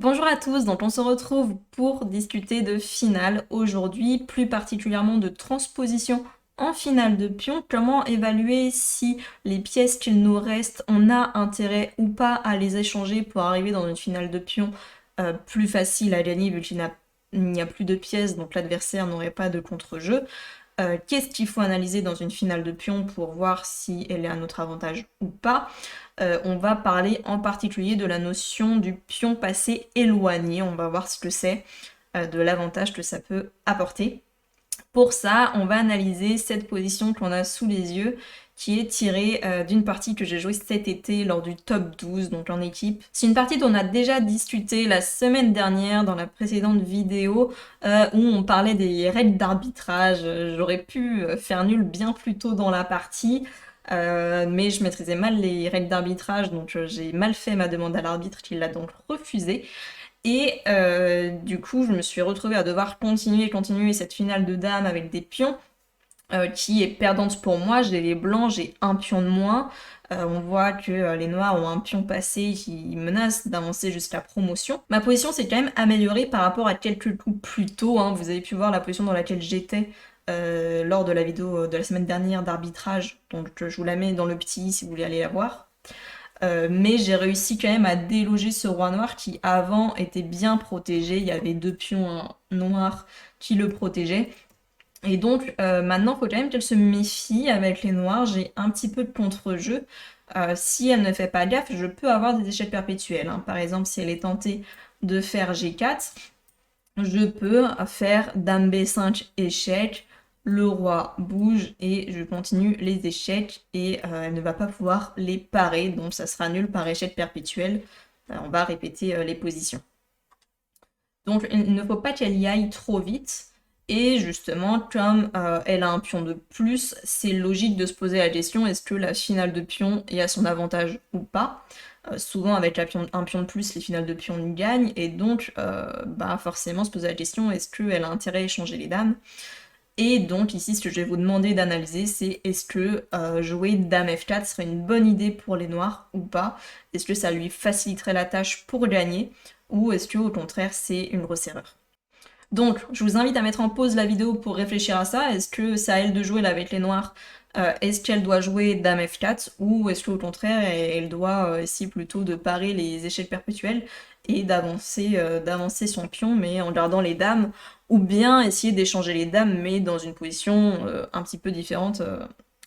Bonjour à tous, donc on se retrouve pour discuter de finale aujourd'hui, plus particulièrement de transposition en finale de pion, comment évaluer si les pièces qu'il nous reste, on a intérêt ou pas à les échanger pour arriver dans une finale de pion plus facile à gagner vu qu'il n'y a plus de pièces, donc l'adversaire n'aurait pas de contre-jeu. Qu'est-ce qu'il faut analyser dans une finale de pion pour voir si elle est à notre avantage ou pas. On va parler en particulier de la notion du pion passé éloigné, on va voir ce que c'est, de l'avantage que ça peut apporter. Pour ça, on va analyser cette position qu'on a sous les yeux, qui est tirée d'une partie que j'ai jouée cet été lors du top 12, donc en équipe. C'est une partie dont on a déjà discuté la semaine dernière dans la précédente vidéo, où on parlait des règles d'arbitrage. J'aurais pu faire nul bien plus tôt dans la partie, mais je maîtrisais mal les règles d'arbitrage, donc j'ai mal fait ma demande à l'arbitre qui l'a donc refusée. Et du coup, je me suis retrouvée à devoir continuer cette finale de dames avec des pions, qui est perdante pour moi. J'ai les blancs, j'ai un pion de moins. On voit que les noirs ont un pion passé qui menace d'avancer jusqu'à promotion. Ma position s'est quand même améliorée par rapport à quelques coups plus tôt, hein. Vous avez pu voir la position dans laquelle j'étais lors de la vidéo de la semaine dernière d'arbitrage, donc je vous la mets dans le petit si vous voulez aller la voir. Mais j'ai réussi quand même à déloger ce roi noir qui avant était bien protégé, il y avait deux pions noirs qui le protégeaient. Et donc maintenant, il faut quand même qu'elle se méfie avec les noirs, j'ai un petit peu de contre-jeu. Si elle ne fait pas gaffe, je peux avoir des échecs perpétuels, hein. Par exemple, si elle est tentée de faire G4, je peux faire Dame B5 échec, le roi bouge et je continue les échecs et elle ne va pas pouvoir les parer, donc ça sera nul par échec perpétuel. On va répéter les positions. Donc il ne faut pas qu'elle y aille trop vite. Et justement, comme elle a un pion de plus, c'est logique de se poser la question, est-ce que la finale de pion est à son avantage ou pas? Souvent avec un pion de plus, les finales de pion gagnent, et donc forcément se poser la question, est-ce qu'elle a intérêt à échanger les dames? Et donc ici, ce que je vais vous demander d'analyser, c'est est-ce que jouer Dame F4 serait une bonne idée pour les noirs ou pas? Est-ce que ça lui faciliterait la tâche pour gagner? Ou est-ce que au contraire, c'est une grosse erreur? Donc, je vous invite à mettre en pause la vidéo pour réfléchir à ça. Est-ce que c'est à elle de jouer là avec les noirs? Est-ce qu'elle doit jouer Dame F4? Ou est-ce qu'au contraire, elle doit essayer plutôt de parer les échecs perpétuels et d'avancer son pion, mais en gardant les dames? Ou bien essayer d'échanger les dames, mais dans une position un petit peu différente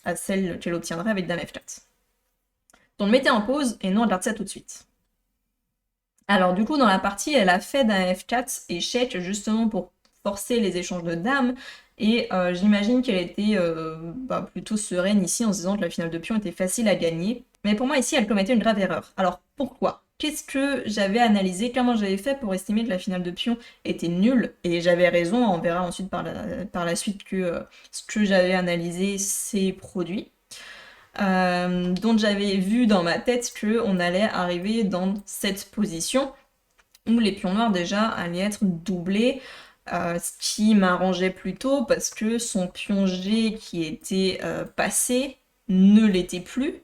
à celle qu'elle obtiendrait avec Dame F4. Donc mettez en pause et nous on regarde ça tout de suite. Alors du coup, dans la partie, elle a fait d'un F4 échec justement pour forcer les échanges de dames, et j'imagine qu'elle était plutôt sereine ici en se disant que la finale de pion était facile à gagner. Mais pour moi ici, elle commettait une grave erreur. Alors pourquoi? Qu'est-ce que j'avais analysé? Comment j'avais fait pour estimer que la finale de pion était nulle? Et j'avais raison, on verra ensuite par la suite que ce que j'avais analysé s'est produit. Donc j'avais vu dans ma tête qu'on allait arriver dans cette position où les pions noirs déjà allaient être doublés, ce qui m'arrangeait plutôt parce que son pion G qui était passé ne l'était plus.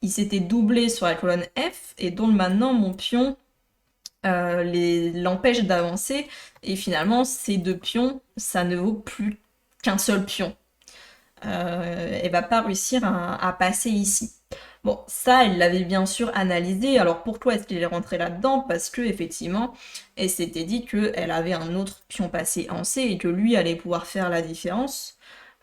Il s'était doublé sur la colonne F et donc maintenant mon pion l'empêche d'avancer et finalement ces deux pions ça ne vaut plus qu'un seul pion. Elle va pas réussir à passer ici. Bon, ça, elle l'avait bien sûr analysé. Alors pourquoi est-ce qu'elle est rentrée là-dedans? Parce que effectivement, elle s'était dit qu'elle avait un autre pion passé en C et que lui allait pouvoir faire la différence.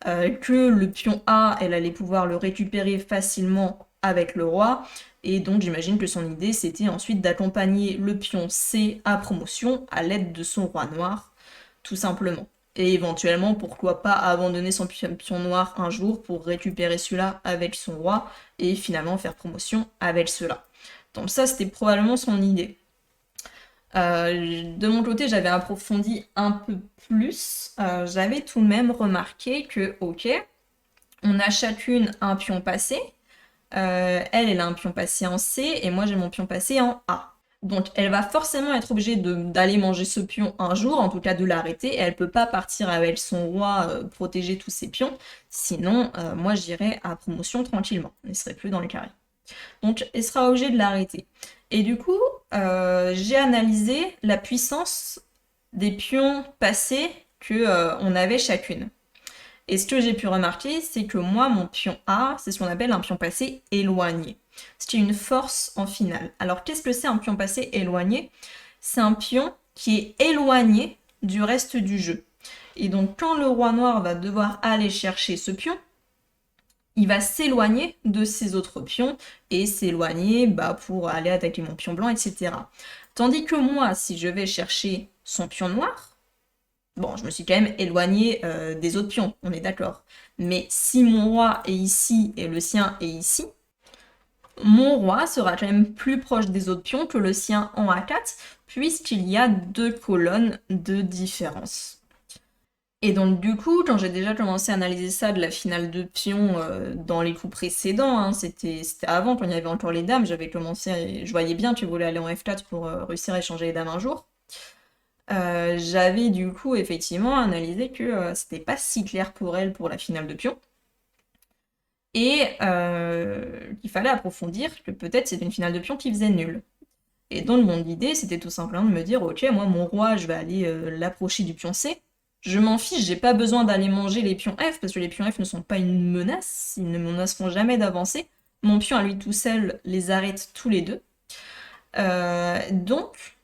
Que le pion A, elle allait pouvoir le récupérer facilement avec le roi. Et donc j'imagine que son idée, c'était ensuite d'accompagner le pion C à promotion à l'aide de son roi noir, tout simplement. Et éventuellement, pourquoi pas abandonner son pion noir un jour pour récupérer celui-là avec son roi et finalement faire promotion avec cela. Donc ça, c'était probablement son idée. De mon côté, j'avais approfondi un peu plus. J'avais tout de même remarqué que, ok, on a chacune un pion passé. Elle a un pion passé en C et moi j'ai mon pion passé en A. Donc elle va forcément être obligée d'aller manger ce pion un jour, en tout cas de l'arrêter, et elle peut pas partir avec son roi protéger tous ses pions, sinon moi j'irai à promotion tranquillement, elle serait plus dans le carré. Donc elle sera obligée de l'arrêter. Et du coup, j'ai analysé la puissance des pions passés que on avait chacune. Et ce que j'ai pu remarquer, c'est que moi, mon pion A, c'est ce qu'on appelle un pion passé éloigné. C'est une force en finale. Alors qu'est-ce que c'est un pion passé éloigné? C'est un pion qui est éloigné du reste du jeu. Et donc quand le roi noir va devoir aller chercher ce pion, il va s'éloigner de ses autres pions et s'éloigner pour aller attaquer mon pion blanc, etc. Tandis que moi, si je vais chercher son pion noir, bon, je me suis quand même éloigné des autres pions, on est d'accord. Mais si mon roi est ici et le sien est ici, mon roi sera quand même plus proche des autres pions que le sien en A4, puisqu'il y a 2 colonnes de différence. Et donc du coup, quand j'ai déjà commencé à analyser ça de la finale de pions dans les coups précédents, hein, c'était avant, quand il y avait encore les dames, j'avais commencé, je voyais bien que tu voulais aller en F4 pour réussir à échanger les dames un jour. J'avais du coup effectivement analysé que c'était pas si clair pour elle pour la finale de pions. Et qu'il fallait approfondir que peut-être c'était une finale de pions qui faisait nul. Et donc mon idée c'était tout simplement de me dire ok, moi mon roi je vais aller l'approcher du pion C. Je m'en fiche, j'ai pas besoin d'aller manger les pions F parce que les pions F ne sont pas une menace, ils ne menaceront jamais d'avancer. Mon pion à lui tout seul les arrête tous les deux. Donc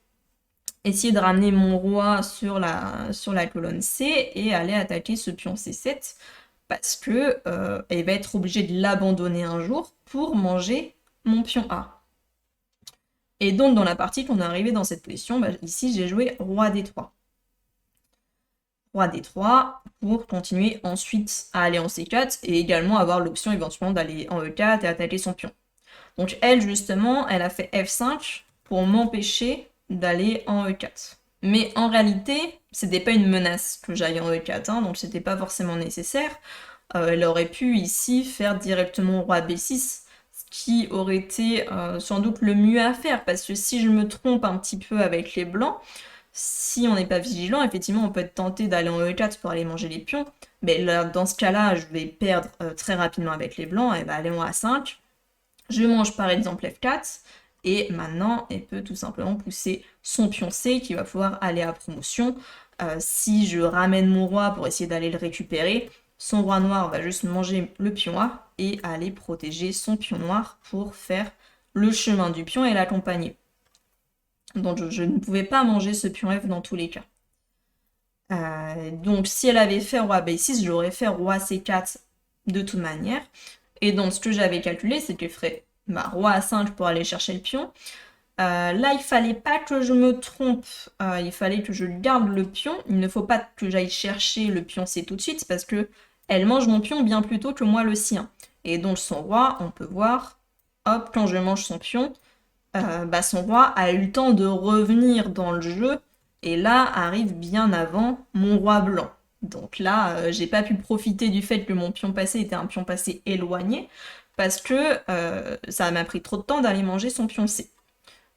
essayer de ramener mon roi sur la colonne C et aller attaquer ce pion C7 parce que elle va être obligée de l'abandonner un jour pour manger mon pion A. Et donc dans la partie qu'on est arrivé dans cette position, ici j'ai joué roi D3. Roi D3 pour continuer ensuite à aller en C4 et également avoir l'option éventuellement d'aller en E4 et attaquer son pion. Donc elle justement, elle a fait F5 pour m'empêcher d'aller en E4. Mais en réalité, c'était pas une menace que j'aille en E4, hein, donc c'était pas forcément nécessaire. Elle aurait pu ici faire directement roi B6, ce qui aurait été sans doute le mieux à faire, parce que si je me trompe un petit peu avec les blancs, si on n'est pas vigilant, effectivement, on peut être tenté d'aller en E4 pour aller manger les pions, mais là, dans ce cas-là, je vais perdre très rapidement avec les blancs, elle va aller en A5, je mange par exemple F4, et maintenant, elle peut tout simplement pousser son pion C qui va pouvoir aller à promotion. Si je ramène mon roi pour essayer d'aller le récupérer, son roi noir va juste manger le pion A et aller protéger son pion noir pour faire le chemin du pion et l'accompagner. Donc je ne pouvais pas manger ce pion F dans tous les cas. Donc si elle avait fait roi B6, j'aurais fait roi C4 de toute manière. Et donc ce que j'avais calculé, c'est qu'elle ferait roi A5 pour aller chercher le pion. Là, il fallait pas que je me trompe, il fallait que je garde le pion. Il ne faut pas que j'aille chercher le pion C tout de suite, parce que elle mange mon pion bien plus tôt que moi le sien. Et donc son roi, on peut voir, hop, quand je mange son pion, son roi a eu le temps de revenir dans le jeu, et là arrive bien avant mon roi blanc. Donc là, j'ai pas pu profiter du fait que mon pion passé était un pion passé éloigné, parce que ça m'a pris trop de temps d'aller manger son pion C.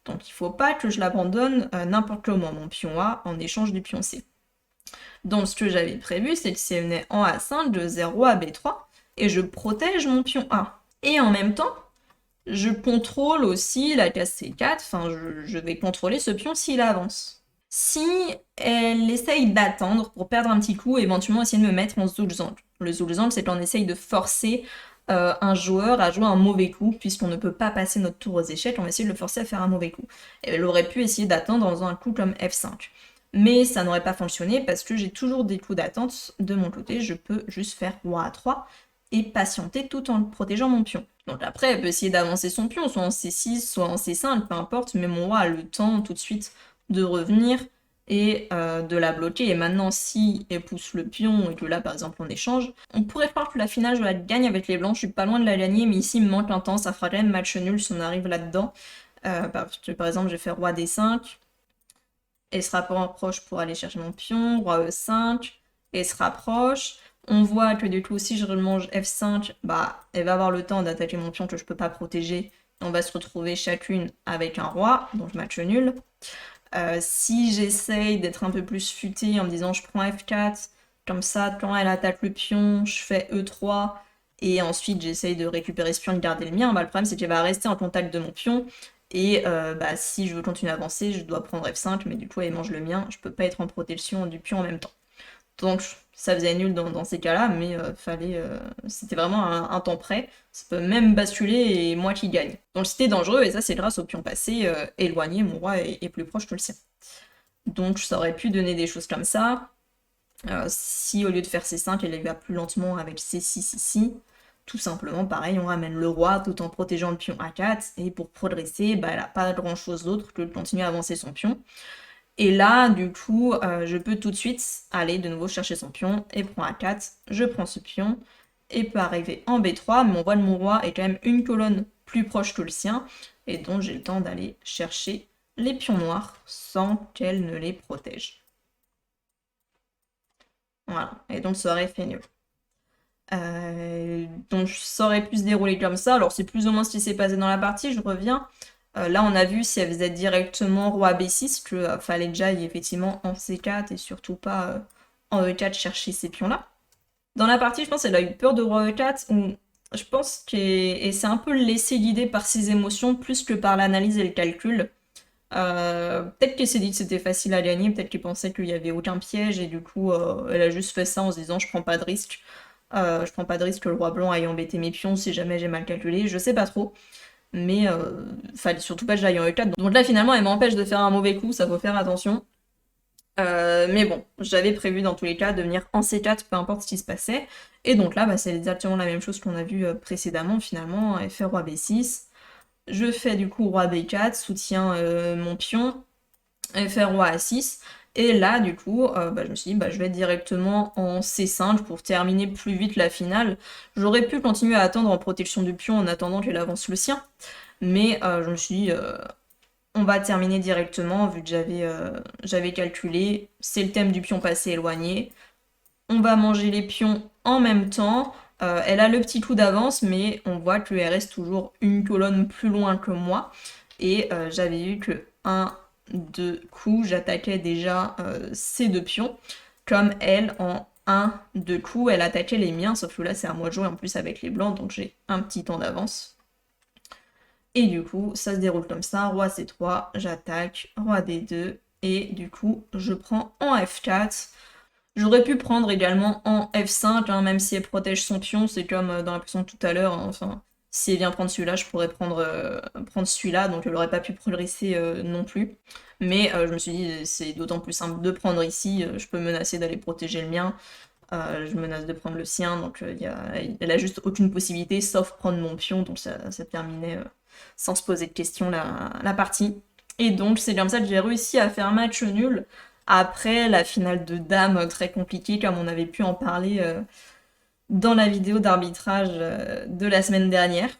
Donc il faut pas que je l'abandonne n'importe comment, mon pion A, en échange du pion C. Donc ce que j'avais prévu, c'est que si elle venait en A5, je faisais roi B3, et je protège mon pion A. Et en même temps, je contrôle aussi la case C4, enfin je vais contrôler ce pion s'il avance. Si elle essaye d'attendre pour perdre un petit coup, éventuellement essayer de me mettre en Zulzang. Le Zulzang, c'est qu'on essaye de forcer un joueur à jouer un mauvais coup, puisqu'on ne peut pas passer notre tour aux échecs, on va essayer de le forcer à faire un mauvais coup. Et elle aurait pu essayer d'attendre dans un coup comme F5. Mais ça n'aurait pas fonctionné parce que j'ai toujours des coups d'attente de mon côté, je peux juste faire roi A3 et patienter tout en protégeant mon pion. Donc après, elle peut essayer d'avancer son pion, soit en C6, soit en C5, peu importe, mais mon roi a le temps tout de suite de revenir et de la bloquer. Et maintenant, si elle pousse le pion et que là, par exemple, on échange, on pourrait croire que la finale, je la gagne avec les blancs. Je suis pas loin de la gagner, mais ici, il me manque un temps. Ça fera quand même match nul si on arrive là-dedans. Parce que, par exemple, je vais faire roi D5. Elle se rapproche pour aller chercher mon pion. Roi E5. Elle se rapproche. On voit que du coup, si je remange F5, elle va avoir le temps d'attaquer mon pion que je peux pas protéger. On va se retrouver chacune avec un roi, donc match nul. Si j'essaye d'être un peu plus futée en me disant je prends F4, comme ça, quand elle attaque le pion, je fais E3, et ensuite j'essaye de récupérer ce pion et de garder le mien, le problème c'est qu'elle va rester en contact de mon pion, Et bah, si je veux continuer à avancer, je dois prendre F5, mais du coup elle mange le mien, je peux pas être en protection du pion en même temps. Donc ça faisait nul dans ces cas-là, mais c'était vraiment un temps près. Ça peut même basculer et moi qui gagne. Donc c'était dangereux, et ça c'est grâce au pion passé éloigné, mon roi est plus proche que le sien. Donc ça aurait pu donner des choses comme ça. Si au lieu de faire C5, elle va plus lentement avec C6 ici, tout simplement pareil, on ramène le roi tout en protégeant le pion A4, et pour progresser, bah, elle n'a pas grand chose d'autre que de continuer à avancer son pion. Et là, du coup, je peux tout de suite aller de nouveau chercher son pion, et prend A4, je prends ce pion, et peut arriver en B3, mais on voit que mon roi est quand même une colonne plus proche que le sien, et donc j'ai le temps d'aller chercher les pions noirs sans qu'elle ne les protège. Voilà, et donc ça aurait fait nul. Donc ça aurait pu se dérouler comme ça, alors c'est plus ou moins ce qui s'est passé dans la partie, je reviens. Là on a vu si elle faisait directement roi B6 que fallait déjà y effectivement en C4 et surtout pas en E4 chercher ces pions-là. Dans la partie, je pense qu'elle a eu peur de roi E4, où je pense qu'elle s'est un peu laissée guider par ses émotions plus que par l'analyse et le calcul. Peut-être qu'elle s'est dit que c'était facile à gagner, peut-être qu'elle pensait qu'il y avait aucun piège et du coup elle a juste fait ça en se disant je prends pas de risque. Je prends pas de risque que le roi blanc aille embêter mes pions si jamais j'ai mal calculé, je sais pas trop. Mais fallait surtout pas que j'aille en E4. Donc là finalement elle m'empêche de faire un mauvais coup, ça faut faire attention. Mais bon, j'avais prévu dans tous les cas de venir en C4, peu importe ce qui se passait. Et donc là, bah, c'est exactement la même chose qu'on a vu précédemment finalement, elle fait roi B6. Je fais du coup roi B4, soutient mon pion, FR roi A6. Et là, du coup, bah, je me suis dit, bah, je vais directement en C5 pour terminer plus vite la finale. J'aurais pu continuer à attendre en protection du pion en attendant qu'elle avance le sien. Mais je me suis dit, on va terminer directement, vu que j'avais calculé. C'est le thème du pion passé éloigné. On va manger les pions en même temps. Elle a le petit coup d'avance, mais on voit qu'elle reste toujours une colonne plus loin que moi. Et j'avais vu que 1, 2 coups, j'attaquais déjà ces deux pions. Comme elle, en 1, 2 coups, elle attaquait les miens, sauf que là c'est à moi de jouer en plus avec les blancs, donc j'ai un petit temps d'avance. Et du coup, ça se déroule comme ça, roi C3, j'attaque, roi D2, et du coup, je prends en F4. J'aurais pu prendre également en F5, hein, même si elle protège son pion, c'est comme dans la position de tout à l'heure, hein, enfin, si elle vient prendre celui-là, je pourrais prendre celui-là, donc elle aurait pas pu progresser non plus. Mais je me suis dit, c'est d'autant plus simple de prendre ici, je peux menacer d'aller protéger le mien, je menace de prendre le sien, donc elle a juste aucune possibilité, sauf prendre mon pion, donc ça terminait sans se poser de questions la partie. Et donc c'est comme ça que j'ai réussi à faire match nul, après la finale de dames très compliquée, comme on avait pu en parler dans la vidéo d'arbitrage de la semaine dernière.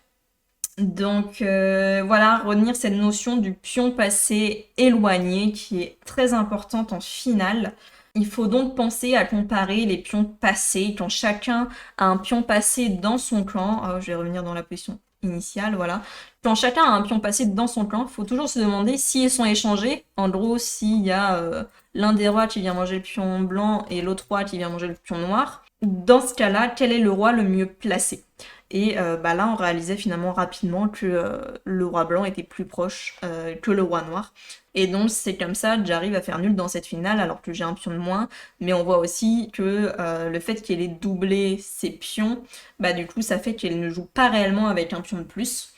Donc voilà, retenir cette notion du pion passé éloigné qui est très importante en finale. Il faut donc penser à comparer les pions passés, quand chacun a un pion passé dans son camp. Je vais revenir dans la position initiale, voilà. Quand chacun a un pion passé dans son camp, il faut toujours se demander si ils sont échangés. En gros, s'il y a l'un des rois qui vient manger le pion blanc et l'autre roi qui vient manger le pion noir. Dans ce cas-là, quel est le roi le mieux placé? Et bah là, on réalisait finalement rapidement que le roi blanc était plus proche que le roi noir. Et donc, c'est comme ça que j'arrive à faire nul dans cette finale, alors que j'ai un pion de moins. Mais on voit aussi que le fait qu'elle ait doublé ses pions, bah du coup, ça fait qu'elle ne joue pas réellement avec un pion de plus.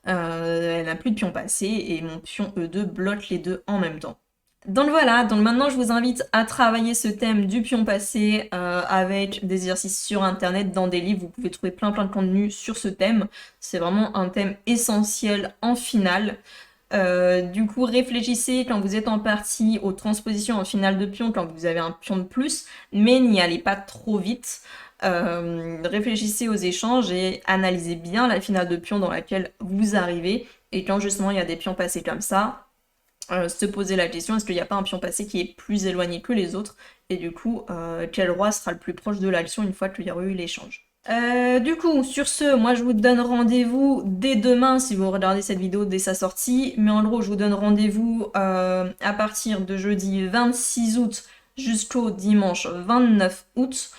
Elle n'a plus de pion passé, et mon pion E2 bloque les deux en même temps. Donc voilà, donc maintenant je vous invite à travailler ce thème du pion passé avec des exercices sur internet, dans des livres, vous pouvez trouver plein de contenus sur ce thème. C'est vraiment un thème essentiel en finale. Du coup, réfléchissez quand vous êtes en partie aux transpositions en finale de pion, quand vous avez un pion de plus, mais n'y allez pas trop vite. Réfléchissez aux échanges et analysez bien la finale de pion dans laquelle vous arrivez. Et quand justement il y a des pions passés comme ça, se poser la question, est-ce qu'il n'y a pas un pion passé qui est plus éloigné que les autres? Et du coup, quel roi sera le plus proche de l'action une fois qu'il y aura eu l'échange? Du coup, sur ce, moi je vous donne rendez-vous dès demain si vous regardez cette vidéo dès sa sortie, mais en gros je vous donne rendez-vous à partir de jeudi 26 août jusqu'au dimanche 29 août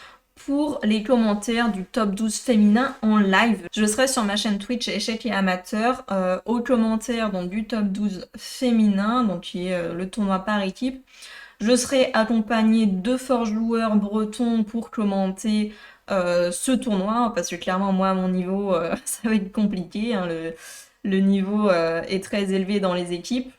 pour les commentaires du top 12 féminin en live. Je serai sur ma chaîne Twitch Échecs et Amateurs aux commentaires donc, du top 12 féminin, donc qui est le tournoi par équipe. Je serai accompagnée de forts joueurs bretons pour commenter ce tournoi, parce que clairement moi à mon niveau ça va être compliqué, hein, le niveau est très élevé dans les équipes.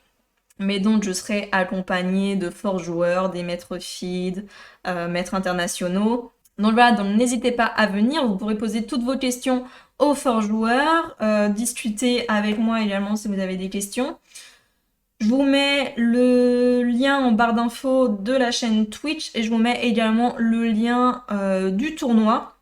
Mais donc je serai accompagnée de forts joueurs, des maîtres feed, maîtres internationaux. Donc voilà, donc n'hésitez pas à venir, vous pourrez poser toutes vos questions aux forts joueurs, discuter avec moi également si vous avez des questions. Je vous mets le lien en barre d'infos de la chaîne Twitch et je vous mets également le lien du tournoi.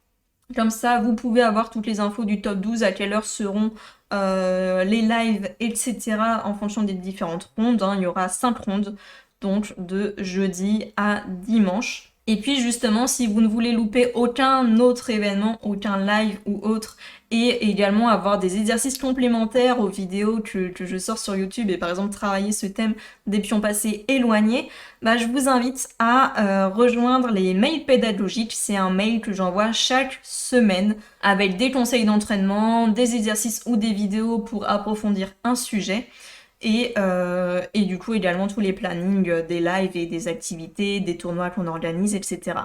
Comme ça, vous pouvez avoir toutes les infos du top 12, à quelle heure seront les lives, etc. en fonction des différentes rondes. Hein. Il y aura 5 rondes, donc de jeudi à dimanche. Et puis justement, si vous ne voulez louper aucun autre événement, aucun live ou autre, et également avoir des exercices complémentaires aux vidéos que je sors sur YouTube, et par exemple travailler ce thème des pions passés éloignés, bah, je vous invite à rejoindre les mails pédagogiques. C'est un mail que j'envoie chaque semaine avec des conseils d'entraînement, des exercices ou des vidéos pour approfondir un sujet. Et du coup également tous les plannings des lives et des activités, des tournois qu'on organise, etc.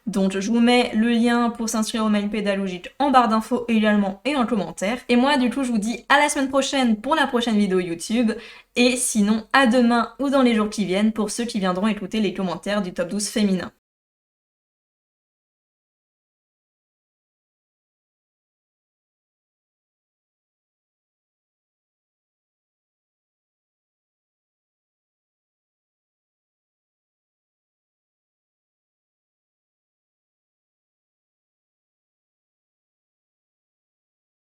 Donc je vous mets le lien pour s'inscrire au mail pédagogique en barre d'infos également et en commentaire. Et moi du coup je vous dis à la semaine prochaine pour la prochaine vidéo YouTube. Et sinon à demain ou dans les jours qui viennent pour ceux qui viendront écouter les commentaires du top 12 féminin.